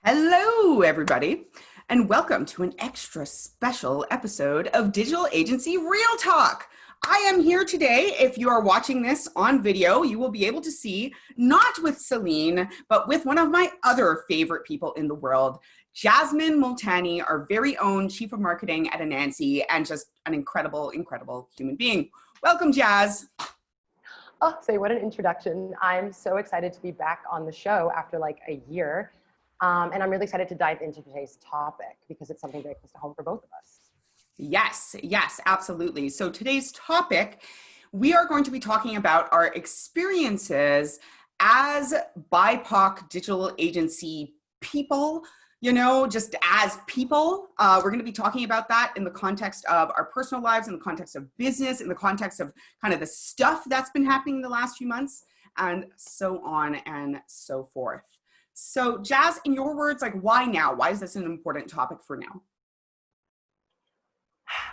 Hello, everybody, and welcome to an extra special episode of Digital Agency Real Talk. I am here today. If you are watching this on video, you will be able to see, not with Celine, but with one of my other favorite people in the world, Jazzmine Multani, our very own Chief of Marketing at Anansi, and just an incredible, incredible human being. Welcome, Jazz. Oh, say what an introduction. I'm so excited to be back on the show after like a year. And I'm really excited to dive into today's topic because it's something very close to home for both of us. Yes, absolutely. So today's topic, we are going to be talking about our experiences as BIPOC digital agency people, just as people. We're going to be talking about that in the context of our personal lives, in the context of business, in the context of kind of the stuff that's been happening in the last few months, and so on and so forth. So Jazz, in your words, like why now? Why is this an important topic for now?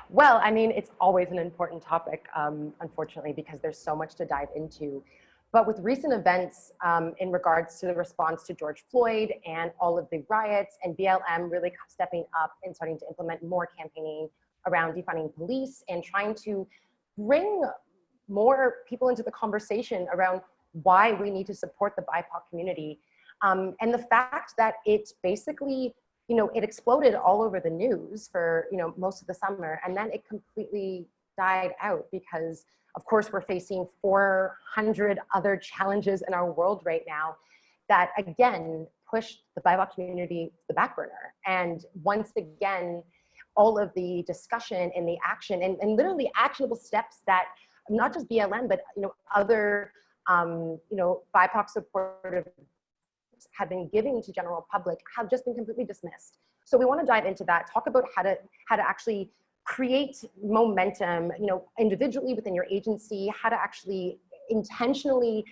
Well, I mean, it's always an important topic, unfortunately, because there's so much to dive into. But with recent events in regards to the response to George Floyd and all of the riots and BLM really stepping up and starting to implement more campaigning around defunding police and trying to bring more people into the conversation around why we need to support the BIPOC community. And the fact that it basically, it exploded all over the news for, most of the summer, and then it completely died out because, of course, we're facing 400 other challenges in our world right now that, again, pushed the BIPOC community to the back burner. And once again, all of the discussion and the action and literally actionable steps that not just BLM, but, other, BIPOC supportive have been giving to general public have just been completely dismissed. So we want to dive into that, talk about how to actually create momentum, individually within your agency, how to actually intentionally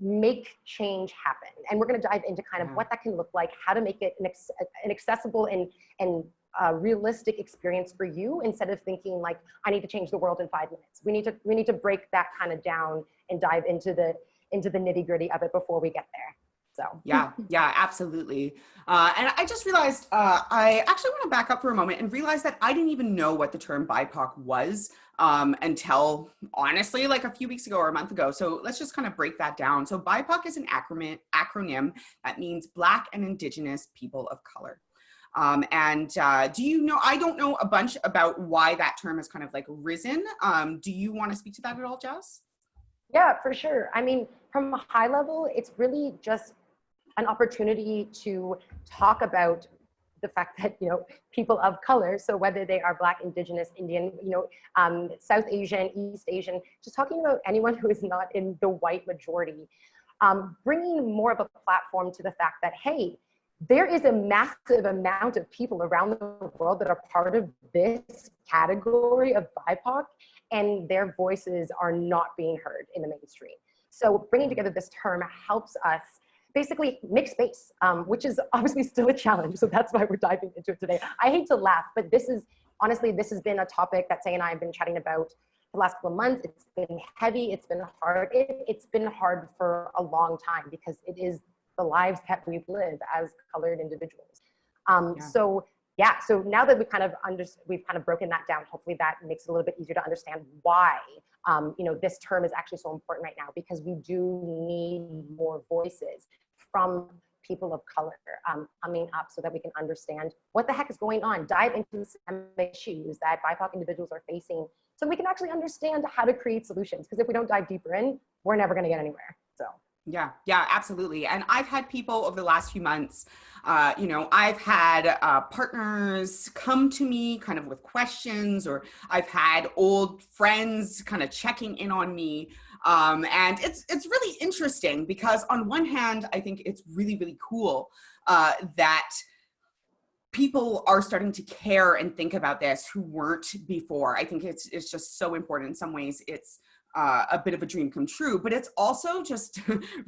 make change happen. And we're going to dive into kind of what that can look like, how to make it an accessible and realistic experience for you instead of thinking like, I need to change the world in 5 minutes. We need to break that kind of down and dive into the nitty gritty of it before we get there. So. Yeah, absolutely. And I just realized, I actually want to back up for a moment and realize that I didn't even know what the term BIPOC was until honestly, like a few weeks ago or a month ago. So let's just kind of break that down. So BIPOC is an acronym that means Black and Indigenous People of Color. Do you know, I don't know a bunch about why that term has kind of like risen. Do you want to speak to that at all, Jess? Yeah, for sure. I mean, from a high level, it's really just an opportunity to talk about the fact that, people of color, so whether they are Black, Indigenous, Indian, South Asian, East Asian, just talking about anyone who is not in the white majority, bringing more of a platform to the fact that, hey, there is a massive amount of people around the world that are part of this category of BIPOC, and their voices are not being heard in the mainstream. So bringing together this term helps us basically make space, which is obviously still a challenge. So that's why we're diving into it today. I hate to laugh, but this has been a topic that Say and I have been chatting about for the last couple of months. It's been heavy, it's been hard. It's been hard for a long time because it is the lives that we live as colored individuals. So now that we've kind of broken that down, hopefully that makes it a little bit easier to understand why this term is actually so important right now, because we do need more voices from people of color coming up so that we can understand what the heck is going on, dive into the systemic issues that BIPOC individuals are facing so we can actually understand how to create solutions. Because if we don't dive deeper in, we're never going to get anywhere. So. Yeah, absolutely. And I've had people over the last few months, I've had partners come to me kind of with questions, or I've had old friends kind of checking in on me. And it's really interesting because on one hand, I think it's really, really cool that people are starting to care and think about this who weren't before. I think it's just so important. In some ways, it's a bit of a dream come true, but it's also just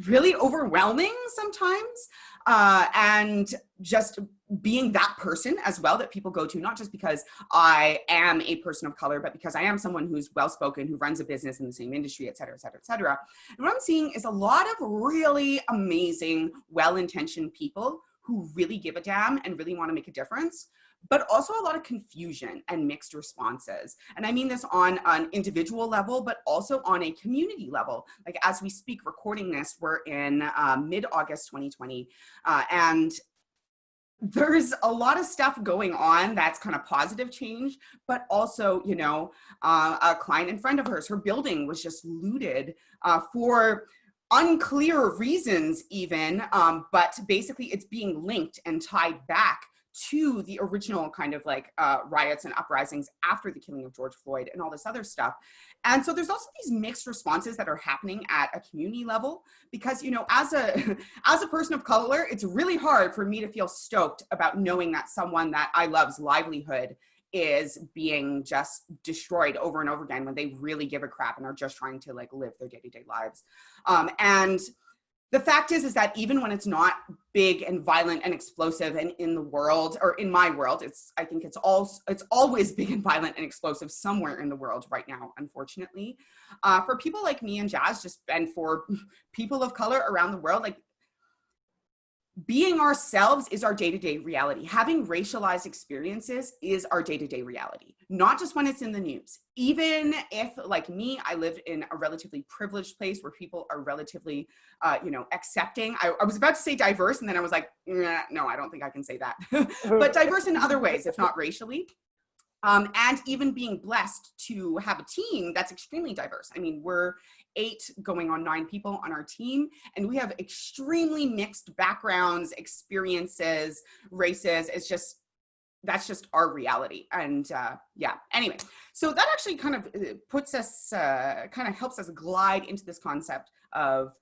really overwhelming sometimes. And just being that person as well that people go to, not just because I am a person of color, but because I am someone who's well-spoken, who runs a business in the same industry, et cetera, et cetera, et cetera. And what I'm seeing is a lot of really amazing, well-intentioned people who really give a damn and really want to make a difference, but also a lot of confusion and mixed responses. And I mean this on an individual level, but also on a community level. Like as we speak, recording this, we're in mid-August 2020, and there's a lot of stuff going on that's kind of positive change, but also, you know, a client and friend of hers, her building was just looted for unclear reasons even, but basically it's being linked and tied back to the original kind of like riots and uprisings after the killing of George Floyd and all this other stuff. And so there's also these mixed responses that are happening at a community level, because, you know, as a as a person of color, it's really hard for me to feel stoked about knowing that someone that I love's livelihood is being just destroyed over and over again when they really give a crap and are just trying to like live their day-to-day lives. And the fact is that even when it's not big and violent and explosive, and in the world, or in my world, I think it's always big and violent and explosive somewhere in the world right now, unfortunately. For people like me and Jazz, and for people of color around the world, like, being ourselves is our day-to-day reality. Having racialized experiences is our day-to-day reality, not just when it's in the news. Even if, like me, I live in a relatively privileged place where people are relatively, you know, accepting. I was about to say diverse, and then I was like, nah, no, I don't think I can say that. But diverse in other ways, if not racially. And even being blessed to have a team that's extremely diverse. I mean, we're 8 going on 9 people on our team, and we have extremely mixed backgrounds, experiences, races. That's just our reality. And yeah, anyway, so that actually kind of puts us, kind of helps us glide into this concept of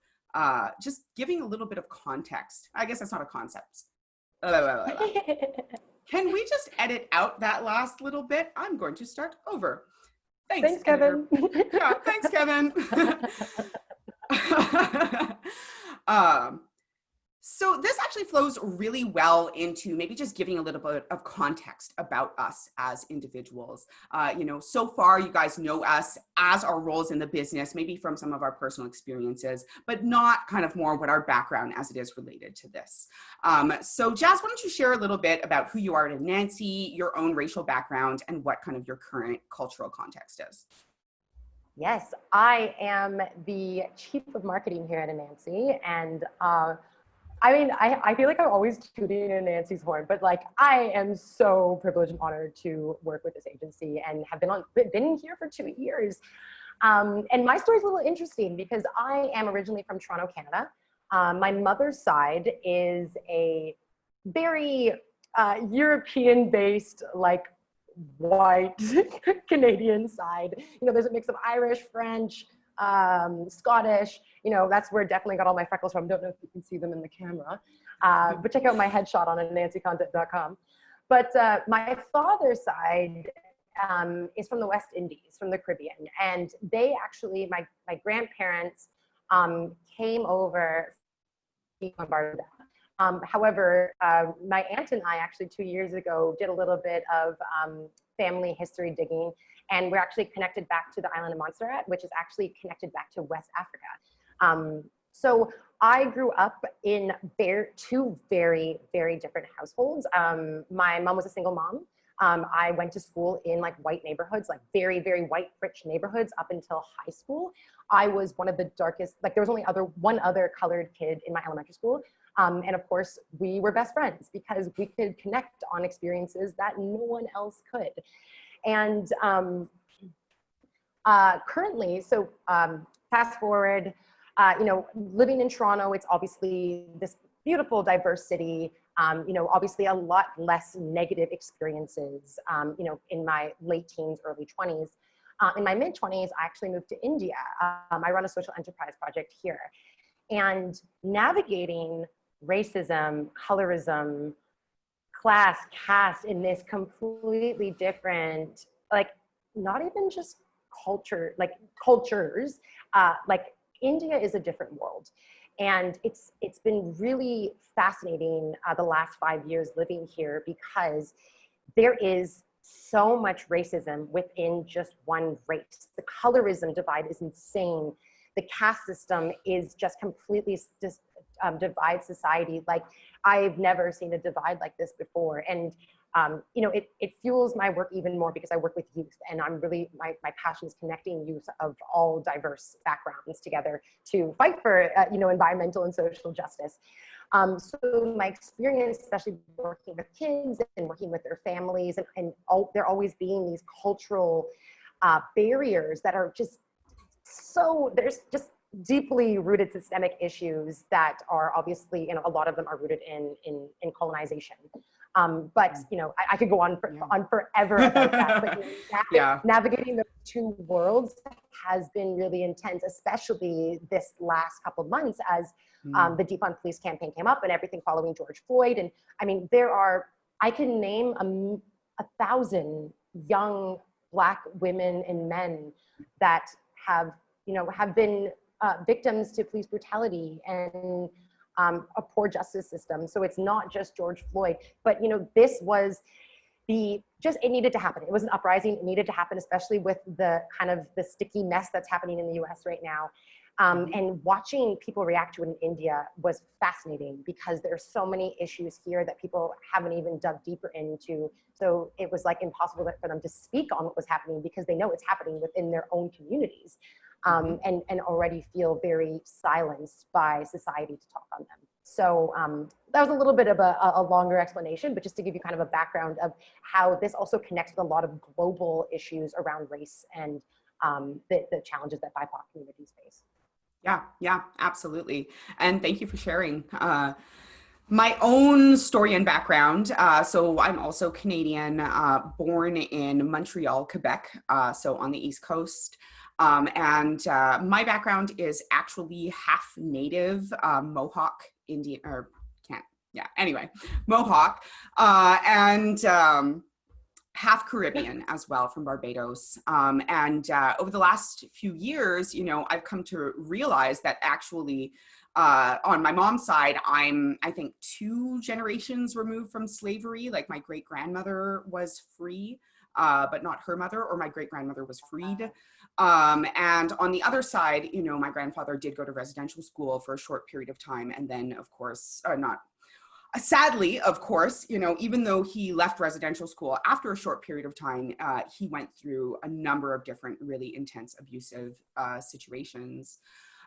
just giving a little bit of context. I guess that's not a concept. Can we just edit out that last little bit? I'm going to start over. Thanks, Kevin. Yeah, thanks, Kevin. So this actually flows really well into maybe just giving a little bit of context about us as individuals. You know, so far you guys know us as our roles in the business, maybe from some of our personal experiences, but not kind of more what our background as it is related to this. So Jazz, why don't you share a little bit about who you are at Anansi, your own racial background, and what kind of your current cultural context is? Yes, I am the chief of marketing here at Anansi, and I mean, I feel like I'm always tooting in Nancy's horn, but like I am so privileged and honored to work with this agency and have been here for 2 years. And my story is a little interesting because I am originally from Toronto, Canada. My mother's side is a very European-based, like white Canadian side. You know, there's a mix of Irish, French, Scottish, you know, that's where I definitely got all my freckles from. Don't know if you can see them in the camera, but check out my headshot on anansicontent.com. But my father's side is from the West Indies, from the Caribbean. And they actually, my grandparents came over from Barbados. However, my aunt and I actually 2 years ago did a little bit of family history digging, and we're actually connected back to the island of Montserrat, which is actually connected back to West Africa. So I grew up in two very, very different households. My mom was a single mom. I went to school in like white neighborhoods, like very, very white, rich neighborhoods up until high school. I was one of the darkest, like there was only one other colored kid in my elementary school. And of course, we were best friends because we could connect on experiences that no one else could. And currently, so fast forward, you know, living in Toronto, it's obviously this beautiful, diverse city. You know, obviously a lot less negative experiences, you know, in my late teens, early 20s. In my mid 20s, I actually moved to India. I run a social enterprise project here. And navigating racism, colorism, class, caste in this completely different, like not even just culture, like cultures, like India is a different world. And it's been really fascinating the last 5 years living here because there is so much racism within just one race. The colorism divide is insane. The caste system is just completely divide society. Like, I've never seen a divide like this before. And you know, it fuels my work even more because I work with youth, and I'm really, my passion is connecting youth of all diverse backgrounds together to fight for, you know, environmental and social justice. So my experience, especially working with kids and working with their families, and there always being these cultural barriers that are just so, there's just deeply rooted systemic issues that are obviously, you know, a lot of them are rooted in colonization. But you know, I could go on on forever about that. But you know, navigating those two worlds has been really intense, especially this last couple of months as the Defund Police campaign came up and everything following George Floyd. And I mean, I can name 1,000 young Black women and men that have, you know, have been victims to police brutality and a poor justice system. So it's not just George Floyd, but you know, this was it needed to happen. It was an uprising. It needed to happen, especially with the kind of the sticky mess that's happening in the US right now. And watching people react to it in India was fascinating because there are so many issues here that people haven't even dug deeper into. So it was like impossible for them to speak on what was happening because they know it's happening within their own communities. And already feel very silenced by society to talk on them. So that was a little bit of a longer explanation, but just to give you kind of a background of how this also connects with a lot of global issues around race and the challenges that BIPOC communities face. Yeah, absolutely. And thank you for sharing my own story and background. So I'm also Canadian, born in Montreal, Quebec, so on the East Coast. And my background is actually half Native, Mohawk, Indian, or anyway, Mohawk, and half Caribbean as well, from Barbados. And over the last few years, you know, I've come to realize that actually on my mom's side, I think 2 generations removed from slavery. Like my great grandmother was free, but not her mother, or my great grandmother was freed. And on the other side, you know, my grandfather did go to residential school for a short period of time. And then of course, sadly, of course, you know, even though he left residential school after a short period of time, he went through a number of different really intense abusive situations.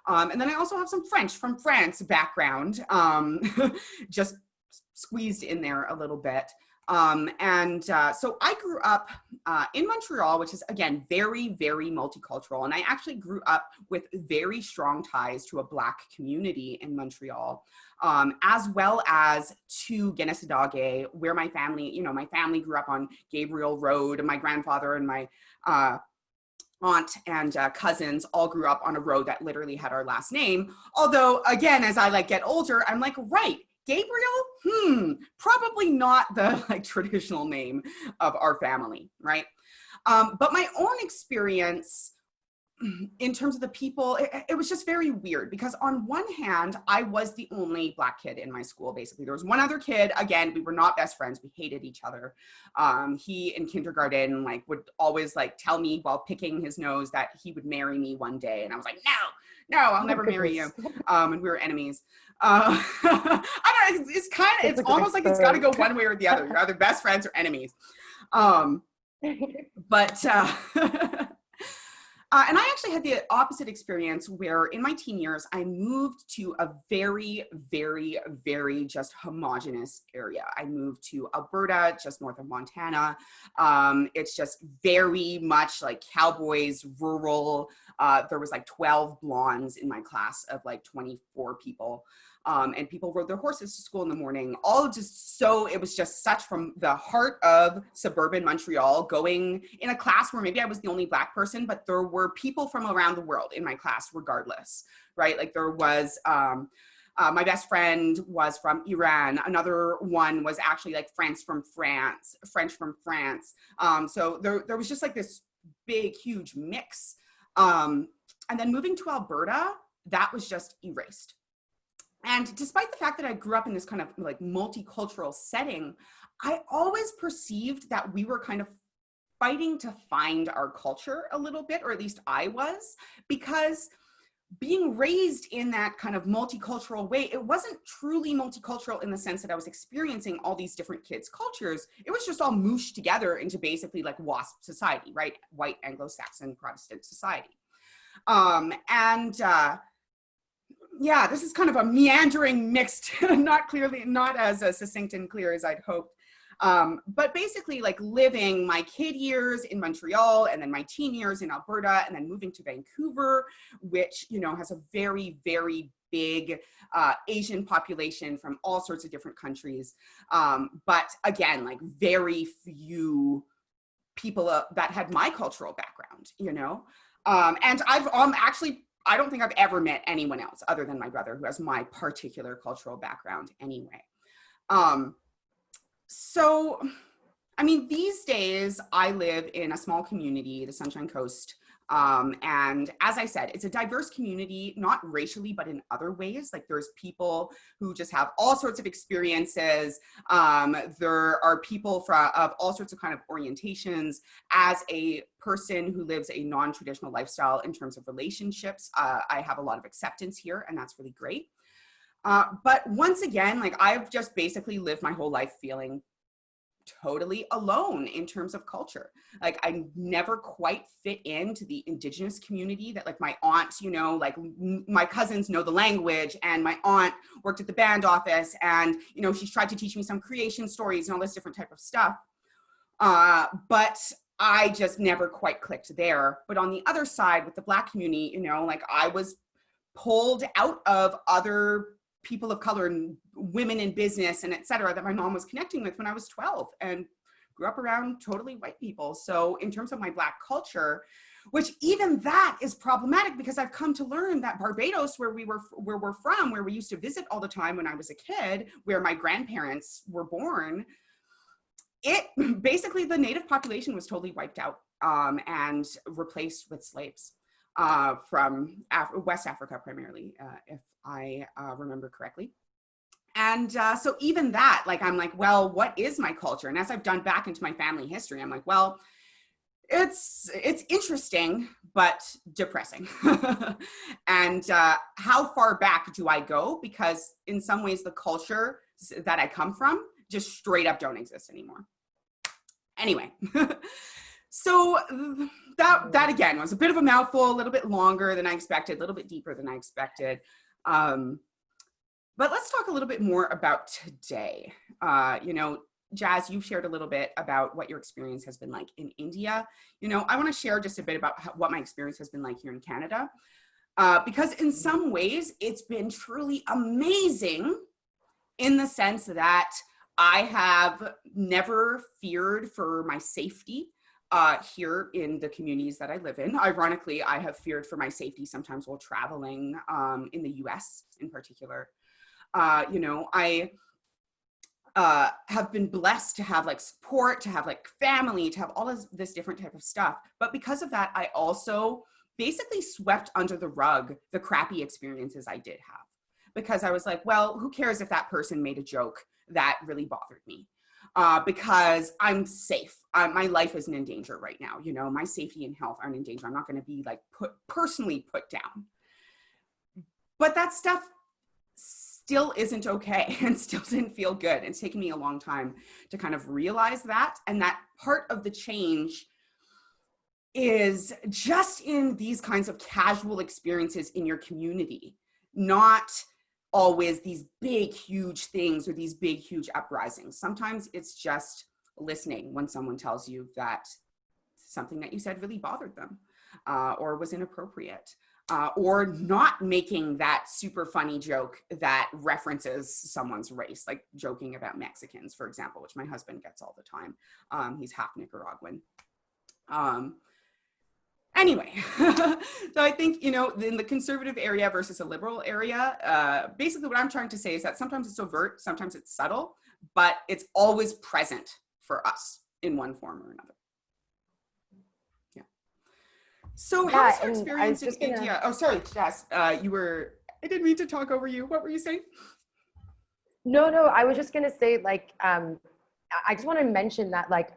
And then I also have some French from France background, just squeezed in there a little bit. So I grew up in Montreal, which is, again, very, very multicultural. And I actually grew up with very strong ties to a Black community in Montreal, as well as to Guinness-Adagay, where my family, you know, my family grew up on Gabriel Road. My grandfather and my aunt and cousins all grew up on a road that literally had our last name. Although, again, as I get older, I'm like, right, Gabriel? Probably not the traditional name of our family, right? But my own experience in terms of the people, it was just very weird because on one hand, I was the only Black kid in my school, basically. There was one other kid. Again, we were not best friends. We hated each other. He in kindergarten would always tell me while picking his nose that he would marry me one day. And I was like, no, I'll never marry you. And we were enemies. I don't know, it's almost like it's got to go one way or the other. You're either best friends or enemies. And I actually had the opposite experience where in my teen years, I moved to a very, very, very just homogenous area. I moved to Alberta, just north of Montana. It's just very much like cowboys, rural. There was 12 blondes in my class of 24 people. And people rode their horses to school in the morning, it was just such from the heart of suburban Montreal, going in a class where maybe I was the only Black person, but there were people from around the world in my class regardless, right? There was, my best friend was from Iran. Another one was actually French from France. So there was just this big, huge mix. And then moving to Alberta, that was just erased. And despite the fact that I grew up in this kind of multicultural setting, I always perceived that we were kind of fighting to find our culture a little bit, or at least I was, because being raised in that kind of multicultural way, it wasn't truly multicultural in the sense that I was experiencing all these different kids' cultures. It was just all mooshed together into basically like WASP society, right? White Anglo-Saxon Protestant society. Yeah, this is kind of a meandering mixed, not as succinct and clear as I'd hoped. But basically like living my kid years in Montreal and then my teen years in Alberta and then moving to Vancouver, which, you know, has a very, very big Asian population from all sorts of different countries. But again, like very few people that had my cultural background, you know? And I've actually, I don't think I've ever met anyone else other than my brother who has my particular cultural background anyway. So, I mean, these days I live in a small community, the Sunshine Coast. And as I said, it's a diverse community, not racially, but in other ways. Like there's people who just have all sorts of experiences. There are people of all sorts of kind of orientations. As a person who lives a non-traditional lifestyle in terms of relationships, I have a lot of acceptance here, and that's really great. But once again, like I've just basically lived my whole life feeling totally alone in terms of culture. Like I never quite fit into the Indigenous community that like my aunt, you know, like my cousins know the language, and my aunt worked at the band office, and, you know, she's tried to teach me some creation stories and all this different type of stuff. But I just never quite clicked there. But on the other side with the Black community, you know, like I was pulled out of other people of color and women in business and et cetera that my mom was connecting with when I was 12 and grew up around totally white people. So in terms of my Black culture, which even that is problematic because I've come to learn that Barbados, where we're from, where we used to visit all the time when I was a kid, where my grandparents were born, it basically the native population was totally wiped out and replaced with slaves from West Africa primarily, if I remember correctly. And so even that, like, I'm like, well, what is my culture? And as I've done back into my family history, I'm like, well, it's interesting, but depressing. And how far back do I go? Because in some ways, the culture that I come from just straight up don't exist anymore. Anyway, so that again was a bit of a mouthful, a little bit longer than I expected, a little bit deeper than I expected. But let's talk a little bit more about today. You know, Jazz, you've shared a little bit about what your experience has been like in India. You know, I want to share just a bit about what my experience has been like here in Canada, because in some ways it's been truly amazing in the sense that I have never feared for my safety here in the communities that I live in. Ironically, I have feared for my safety sometimes while traveling in the US in particular. You know, I have been blessed to have like support, to have like family, to have all of this different type of stuff. But because of that, I also basically swept under the rug the crappy experiences I did have. Because I was like, well, who cares if that person made a joke that really bothered me? Because I'm safe. My life isn't in danger right now. You know, my safety and health aren't in danger. I'm not going to be like personally put down. But that stuff still isn't okay and still didn't feel good. It's taken me a long time to kind of realize that. And that part of the change is just in these kinds of casual experiences in your community, not always these big, huge things or these big, huge uprisings. Sometimes it's just listening when someone tells you that something that you said really bothered them or was inappropriate. Or not making that super funny joke that references someone's race, like joking about Mexicans, for example, which my husband gets all the time. He's half Nicaraguan. Anyway, so I think, you know, in the conservative area versus a liberal area, basically what I'm trying to say is that sometimes it's overt, sometimes it's subtle, but it's always present for us in one form or another. So how was your experience in India? Oh, sorry, Jess, I didn't mean to talk over you. What were you saying? No, I was just going to say, like, I just want to mention that, like,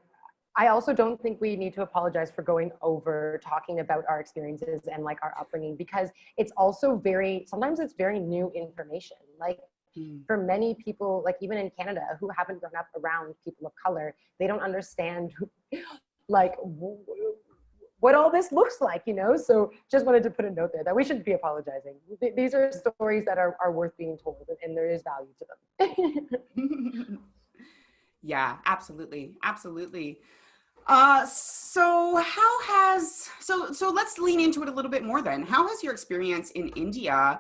I also don't think we need to apologize for going over talking about our experiences and like our upbringing, because it's also sometimes it's very new information. Like for many people, like even in Canada, who haven't grown up around people of color, they don't understand like what all this looks like, you know? So just wanted to put a note there that we shouldn't be apologizing. These are stories that are worth being told, and there is value to them. Yeah, absolutely. Absolutely. So let's lean into it a little bit more then. How has your experience in India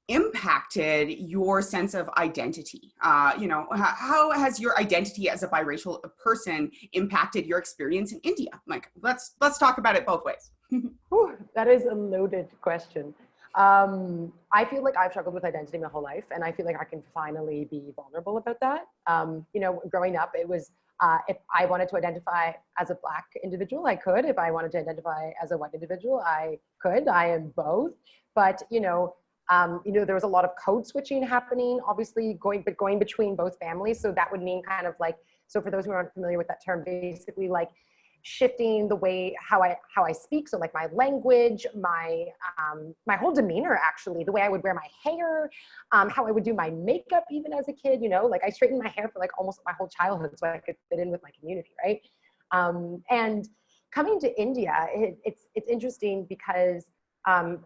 impacted your sense of identity? How has your identity as a biracial person impacted your experience in India? Like, let's talk about it both ways. Whew, that is a loaded question. I feel like I've struggled with identity my whole life, and I feel like I can finally be vulnerable about that. Growing up, it was if I wanted to identify as a Black individual, I could. If I wanted to identify as a white individual, I could. I am both. But there was a lot of code switching happening, obviously going between both families. So that would mean kind of like, so for those who aren't familiar with that term, basically like shifting the way how I speak. So like my language, my whole demeanor, actually, the way I would wear my hair, how I would do my makeup, even as a kid, like I straightened my hair for like almost my whole childhood so I could fit in with my community. Right. And coming to India, it's interesting because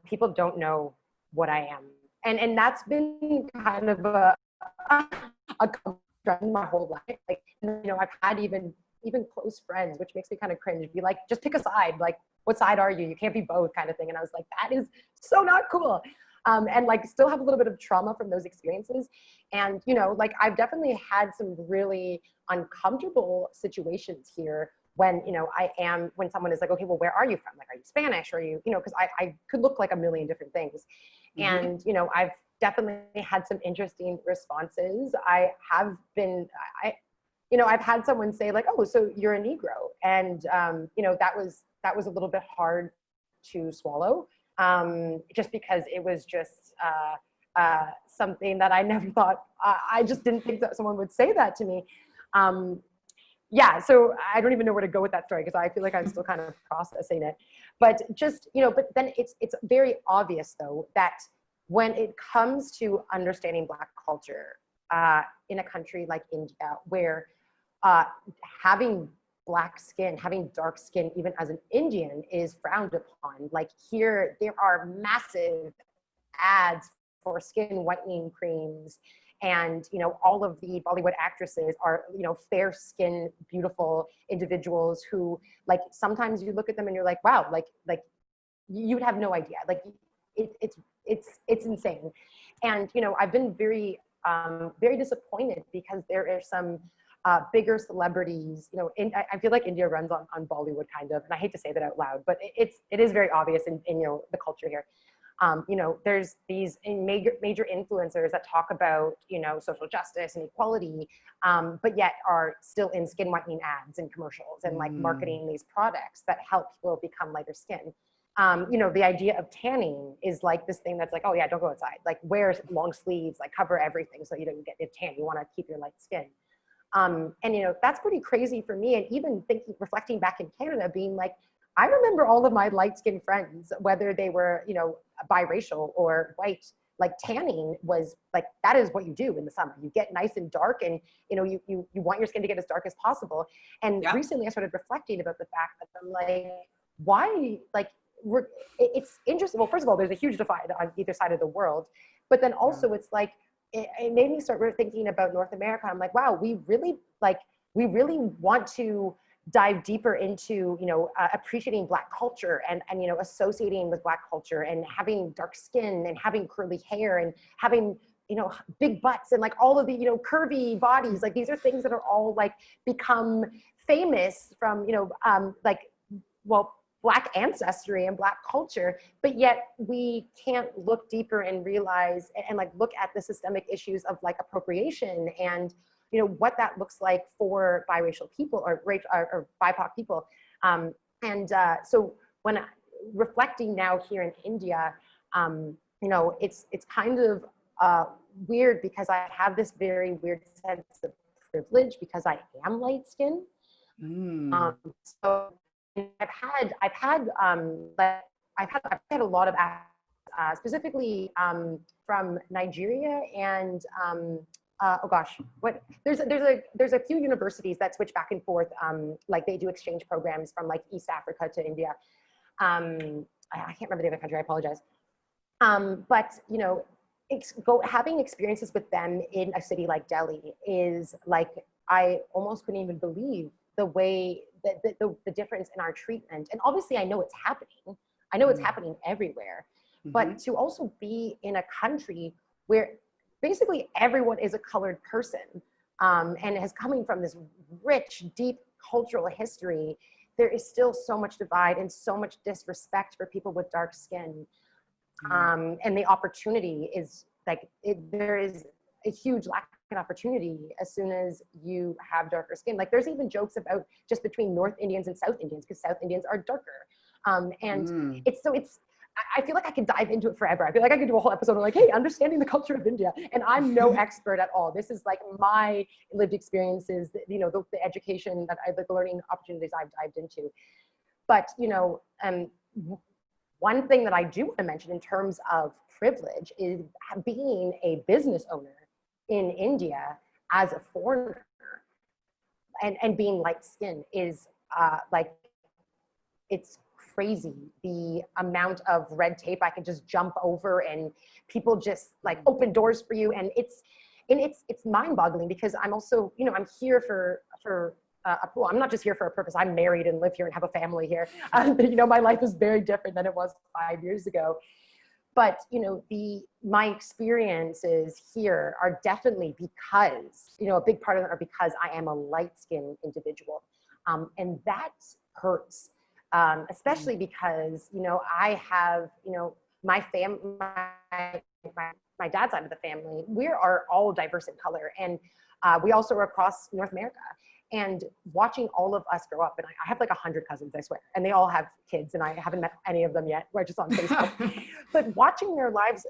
people don't know what I am. And that's been kind of a trend my whole life. Like, I've had even close friends, which makes me kind of cringe, be like, just pick a side. Like, what side are you? You can't be both, kind of thing. And I was like, that is so not cool. And like still have a little bit of trauma from those experiences. And, like I've definitely had some really uncomfortable situations here when, when someone is like, okay, well, where are you from? Like, are you Spanish? Or are you, because I could look like a million different things. And, I've definitely had some interesting responses. I've had someone say like, oh, so you're a Negro. And, that was a little bit hard to swallow, just because it was just something that I never thought, I just didn't think that someone would say that to me. Yeah, so I don't even know where to go with that story because I feel like I'm still kind of processing it. But just, but then it's very obvious though that when it comes to understanding Black culture in a country like India, where having Black skin, having dark skin, even as an Indian, is frowned upon. Like here, there are massive ads for skin whitening creams, and all of the Bollywood actresses are fair skinned, beautiful individuals who, like, sometimes you look at them and you're like, wow, like you'd have no idea. Like it's insane. And I've been very very disappointed because there are some bigger celebrities, I feel like India runs on Bollywood kind of, and I hate to say that out loud, but it is very obvious in the culture here. There's these major influencers that talk about, social justice and equality, but yet are still in skin whitening ads and commercials and like marketing these products that help people become lighter skin. The idea of tanning is like this thing that's like, oh yeah, don't go outside, like wear long sleeves, like cover everything so you don't get a tan. You want to keep your light skin. And that's pretty crazy for me. And even reflecting back in Canada, being like, I remember all of my light-skinned friends, whether they were, biracial or white, like tanning was like, that is what you do in the summer. You get nice and dark, and you want your skin to get as dark as possible. And recently I started reflecting about the fact that I'm like, why, like, it's interesting. Well, first of all, there's a huge divide on either side of the world, but then also it's like, it made me start thinking about North America. I'm like, wow, we really want to dive deeper into, appreciating Black culture and associating with Black culture and having dark skin and having curly hair and having, big butts and like all of the, curvy bodies. Like these are things that are all like become famous from, Black ancestry and Black culture, but yet we can't look deeper and realize and like look at the systemic issues of like appropriation and what that looks like for biracial people or BIPOC people. So when reflecting now here in India, it's kind of weird because I have this very weird sense of privilege because I am light skinned. Mm. So I've had a lot of specifically from Nigeria and oh gosh, what there's a few universities that switch back and forth, like they do exchange programs from like East Africa to India. I can't remember the other country. I apologize. But you know, having experiences with them in a city like Delhi is like, I almost couldn't even believe the way that the difference in our treatment. And obviously, I know it's happening. I know it's happening everywhere. But to also be in a country where basically everyone is a colored person, and is coming from this rich, deep cultural history, there is still so much divide and so much disrespect for people with dark skin. And the opportunity is like, there is a huge lack of opportunity as soon as you have darker skin. Like there's even jokes about just between North Indians and South Indians, because South Indians are darker. I feel like I could dive into it forever. I feel like I could do a whole episode of like, hey, understanding the culture of India. And I'm no expert at all. This is like my lived experiences, you know, the education that the learning opportunities I've dived into. But, you know, one thing that I do want to mention in terms of privilege is being a business owner in India as a foreigner and being light skinned is like, it's crazy the amount of red tape I can just jump over, and people just like open doors for you. And it's mind boggling, because I'm also, you know, I'm here for well, I'm not just here for a purpose. I'm married and live here and have a family here. You know, my life is very different than it was 5 years ago. But, you know, my experiences here are definitely because, you know, a big part of it are because I am a light-skinned individual. And that hurts, especially because, you know, I have, you know, my dad's side of the family, we are all diverse in color. And we also are across North America. And watching all of us grow up, and I have like 100 cousins, I swear, and they all have kids, and I haven't met any of them yet. We're just on Facebook. But watching their lives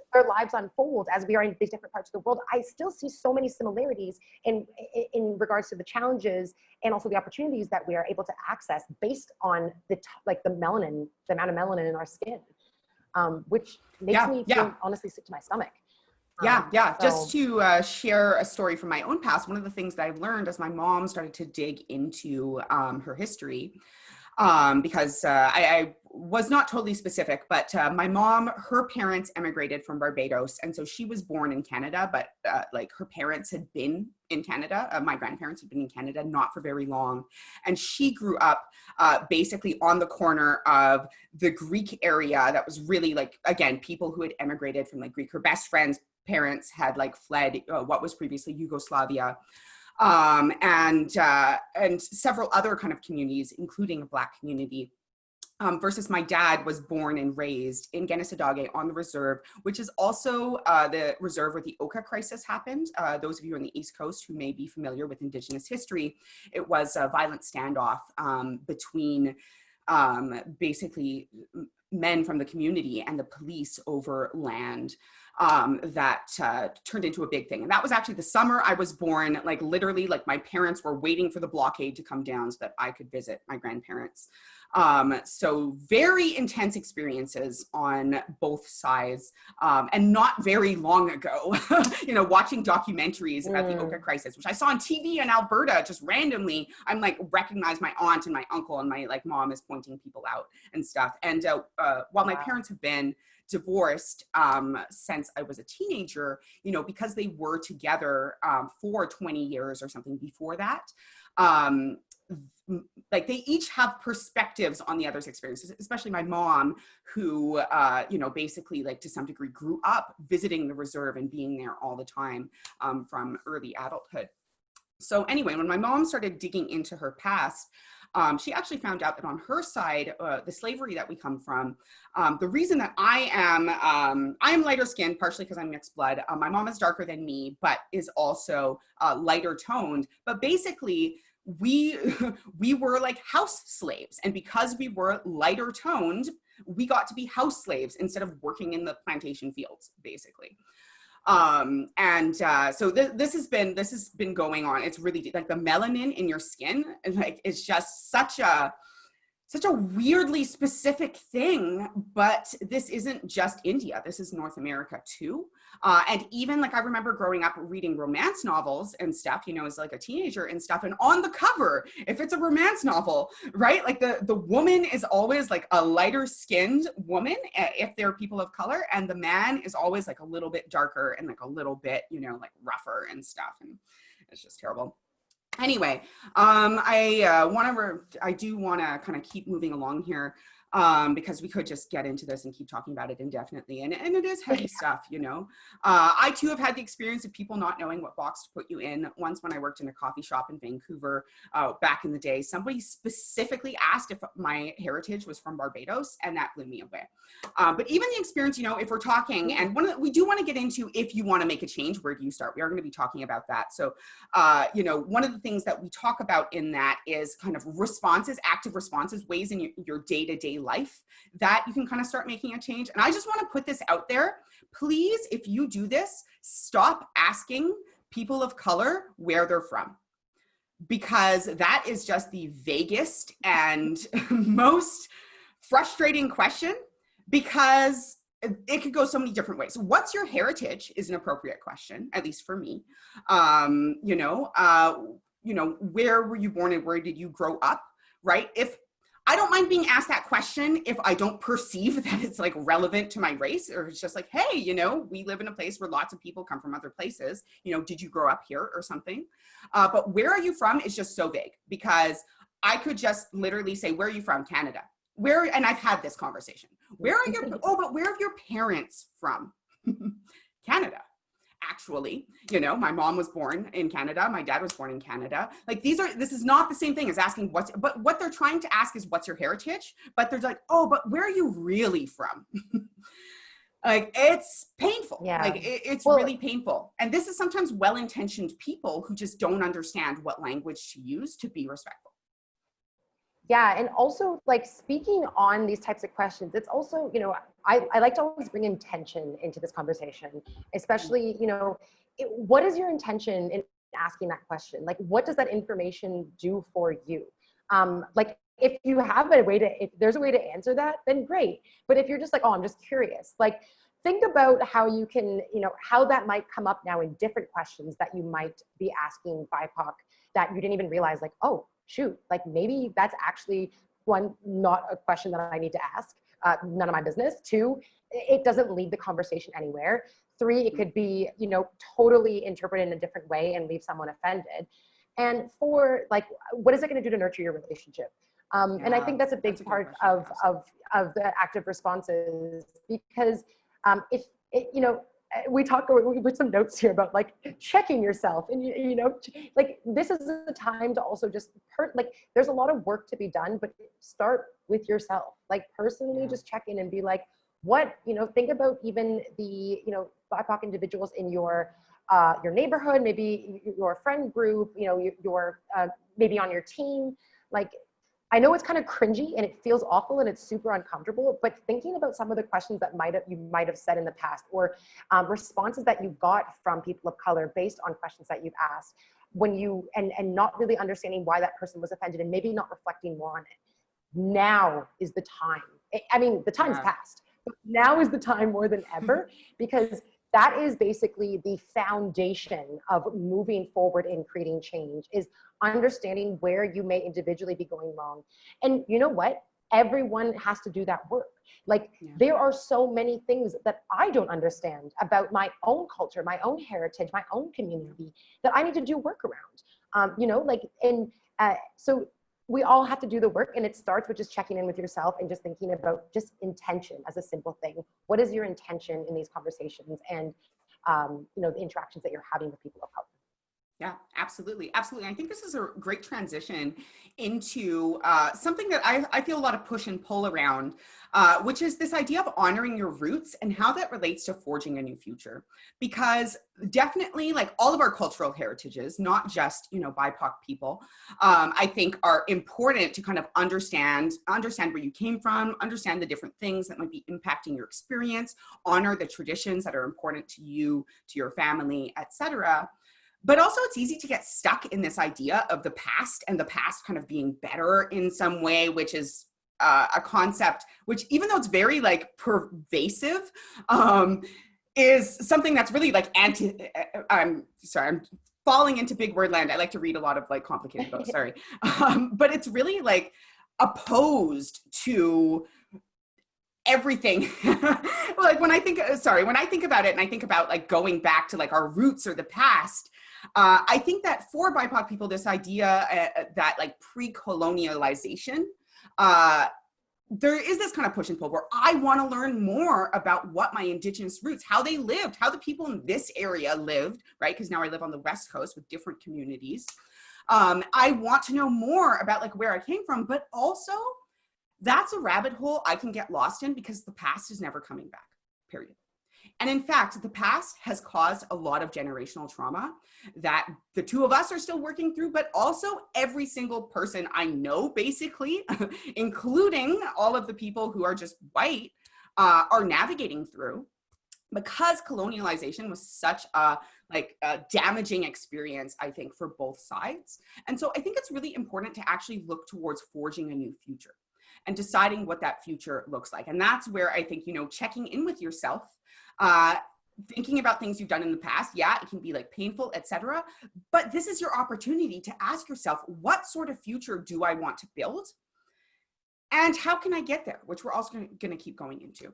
unfold as we are in these different parts of the world, I still see so many similarities in regards to the challenges and also the opportunities that we are able to access based on the amount of melanin in our skin, which makes me feel honestly sick to my stomach. Just to share a story from my own past, one of the things that I've learned as my mom started to dig into her history, because I was not totally specific, but my mom, her parents emigrated from Barbados. And so she was born in Canada, but like her parents had been in Canada. My grandparents had been in Canada, not for very long. And she grew up basically on the corner of the Greek area that was really like, again, people who had emigrated from like Greek. Her best friend's parents had like fled what was previously Yugoslavia. And several other kind of communities, including a Black community. Versus my dad was born and raised in Genesadage on the reserve, which is also the reserve where the Oka crisis happened. Those of you on the East Coast who may be familiar with Indigenous history, it was a violent standoff between basically men from the community and the police over land that turned into a big thing. And that was actually the summer I was born. Like literally, like my parents were waiting for the blockade to come down so that I could visit my grandparents. So very intense experiences on both sides, and not very long ago, you know, watching documentaries about the Oka crisis, which I saw on TV in Alberta, just randomly. I'm like, recognize my aunt and my uncle, and my like mom is pointing people out and stuff. And while my parents have been divorced since I was a teenager, you know, because they were together for 20 years or something before that, like they each have perspectives on the other's experiences, especially my mom, who, you know, basically like to some degree grew up visiting the reserve and being there all the time from early adulthood. So anyway, when my mom started digging into her past, she actually found out that on her side, the slavery that we come from, the reason that I am lighter skinned, partially because I'm mixed blood. My mom is darker than me, but is also lighter toned. But basically, we were like house slaves. And because we were lighter toned, we got to be house slaves instead of working in the plantation fields, basically. So this has been going on. It's really like the melanin in your skin, like it's just such a weirdly specific thing, but this isn't just India. This is North America too. And even like I remember growing up reading romance novels and stuff, you know, as like a teenager and stuff. And on the cover, if it's a romance novel, right, like the woman is always like a lighter skinned woman if they're people of color, and the man is always like a little bit darker and like a little bit, you know, like rougher and stuff. And it's just terrible. Anyway, I do want to kind of keep moving along here, because we could just get into this and keep talking about it indefinitely. And it is heavy stuff, you know. I too have had the experience of people not knowing what box to put you in. Once when I worked in a coffee shop in Vancouver back in the day, somebody specifically asked if my heritage was from Barbados, and that blew me away. But even the experience, you know, if we're talking, and we do want to get into, if you want to make a change, where do you start? We are going to be talking about that. So, you know, one of the things that we talk about in that is kind of responses, active responses, ways in your day-to-day life that you can kind of start making a change. And I just want to put this out there. Please, if you do this, stop asking people of color where they're from, because that is just the vaguest and most frustrating question, because it could go so many different ways. What's your heritage is an appropriate question, at least for me. You know, where were you born and where did you grow up, right? If I don't mind being asked that question if I don't perceive that it's like relevant to my race, or it's just like, hey, you know, we live in a place where lots of people come from other places. You know, did you grow up here or something? But where are you from is just so vague, because I could just literally say, where are you from? Canada. Where, and I've had this conversation. Where are your, oh, but where are your parents from? Canada. Actually, you know, my mom was born in Canada. My dad was born in Canada. Like this is not the same thing as asking but what they're trying to ask is what's your heritage? But they're like, oh, but where are you really from? Like, it's painful. Yeah. Like it's really painful. And this is sometimes well-intentioned people who just don't understand what language to use to be respectful. Yeah, and also like speaking on these types of questions, it's also, you know, I like to always bring intention into this conversation, especially, you know, what is your intention in asking that question? Like, what does that information do for you? Like, if you have a way to, if there's a way to answer that, then great. But if you're just like, oh, I'm just curious, like, think about how you can, you know, how that might come up now in different questions that you might be asking BIPOC that you didn't even realize, like, oh, shoot, like maybe that's actually one, not a question that I need to ask, none of my business. Two, it doesn't lead the conversation anywhere. Three, it could be, you know, totally interpreted in a different way and leave someone offended. And four, like, what is it going to do to nurture your relationship? And I think that's a big part of the active responses, because if it, you know, we put some notes here about like checking yourself, and you know, like this is the time to also just like there's a lot of work to be done, but start with yourself, like personally just check in and be like, what, you know, think about even the, you know, BIPOC individuals in your neighborhood, maybe your friend group, you know, your maybe on your team. Like, I know it's kind of cringy and it feels awful and it's super uncomfortable, but thinking about some of the questions that you might have said in the past, or responses that you got from people of color based on questions that you've asked, when you, and not really understanding why that person was offended and maybe not reflecting more on it. Now is the time. I mean, the time's passed, but now is the time more than ever, because that is basically the foundation of moving forward in creating change, is understanding where you may individually be going wrong. And you know what? Everyone has to do that work. Like, there are so many things that I don't understand about my own culture, my own heritage, my own community, that I need to do work around. You know, like, and so we all have to do the work, and it starts with just checking in with yourself and just thinking about just intention as a simple thing. What is your intention in these conversations and, you know, the interactions that you're having with people of color? Yeah, absolutely. Absolutely. I think this is a great transition into something that I feel a lot of push and pull around, which is this idea of honoring your roots and how that relates to forging a new future. Because definitely, like all of our cultural heritages, not just, BIPOC people, I think are important to kind of understand where you came from, understand the different things that might be impacting your experience, honor the traditions that are important to you, to your family, etc. But also it's easy to get stuck in this idea of the past and the past kind of being better in some way, which is a concept which, even though it's very like pervasive, is something that's really like I'm sorry, I'm falling into big word land. I like to read a lot of like complicated books, sorry. But it's really like opposed to everything. Like when I think about it and I think about like going back to like our roots or the past, I think that for BIPOC people, this idea that like pre-colonialization, there is this kind of push and pull where I want to learn more about what my indigenous roots, how they lived, how the people in this area lived, right? Because now I live on the West Coast with different communities. I want to know more about like where I came from, but also that's a rabbit hole I can get lost in because the past is never coming back, period. And in fact, the past has caused a lot of generational trauma that the two of us are still working through, but also every single person I know, basically, including all of the people who are just white, are navigating through, because colonialization was such a damaging experience, I think, for both sides. And so I think it's really important to actually look towards forging a new future and deciding what that future looks like. And that's where I think, checking in with yourself, thinking about things you've done in the past. Yeah, it can be like painful, etc. But this is your opportunity to ask yourself, what sort of future do I want to build? And how can I get there? Which we're also going to keep going into.